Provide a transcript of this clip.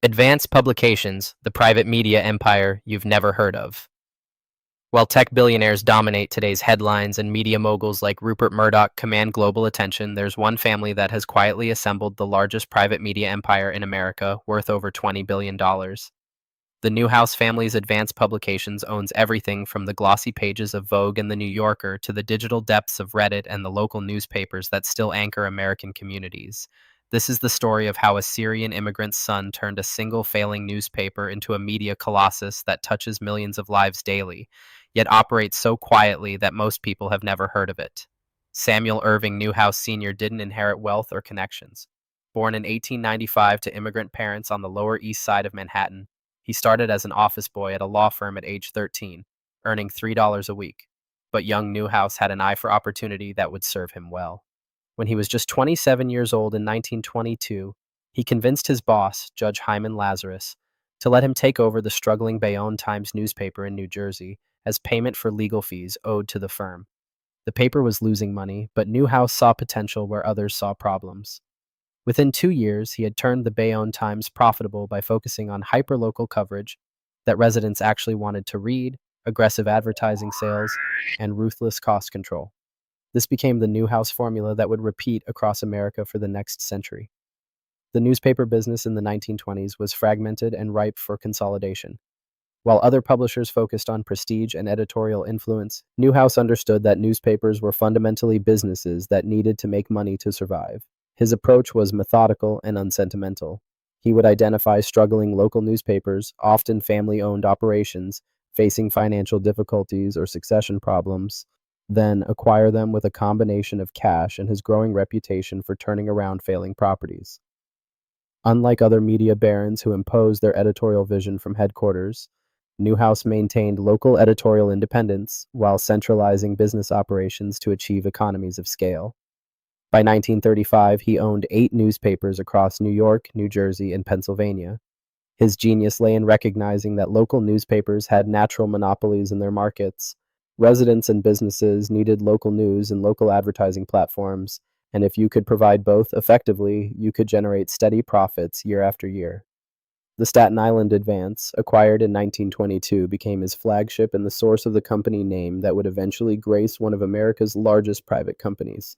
Advance Publications, the private media empire you've never heard of. While tech billionaires dominate today's headlines and media moguls like Rupert Murdoch command global attention, there's one family that has quietly assembled the largest private media empire in America, worth over $20 billion. The Newhouse family's Advance Publications owns everything from the glossy pages of Vogue and The New Yorker to the digital depths of Reddit and the local newspapers that still anchor American communities. This is the story of how a Syrian immigrant's son turned a single failing newspaper into a media colossus that touches millions of lives daily, yet operates so quietly that most people have never heard of it. Samuel Irving Newhouse Sr. didn't inherit wealth or connections. Born in 1895 to immigrant parents on the Lower East Side of Manhattan, he started as an office boy at a law firm at age 13, earning $3 a week. But young Newhouse had an eye for opportunity that would serve him well. When he was just 27 years old in 1922, he convinced his boss, Judge Hyman Lazarus, to let him take over the struggling Bayonne Times newspaper in New Jersey as payment for legal fees owed to the firm. The paper was losing money, but Newhouse saw potential where others saw problems. Within 2 years, he had turned the Bayonne Times profitable by focusing on hyperlocal coverage that residents actually wanted to read, aggressive advertising sales, and ruthless cost control. This became the Newhouse formula that would repeat across America for the next century. The newspaper business in the 1920s was fragmented and ripe for consolidation. While other publishers focused on prestige and editorial influence, Newhouse understood that newspapers were fundamentally businesses that needed to make money to survive. His approach was methodical and unsentimental. He would identify struggling local newspapers, often family-owned operations, facing financial difficulties or succession problems, then acquire them with a combination of cash and his growing reputation for turning around failing properties. Unlike other media barons who imposed their editorial vision from headquarters, Newhouse maintained local editorial independence while centralizing business operations to achieve economies of scale. By 1935, he owned 8 newspapers across New York, New Jersey, and Pennsylvania. His genius lay in recognizing that local newspapers had natural monopolies in their markets. Residents and businesses needed local news and local advertising platforms, and if you could provide both effectively, you could generate steady profits year after year. The Staten Island Advance, acquired in 1922, became his flagship and the source of the company name that would eventually grace one of America's largest private companies.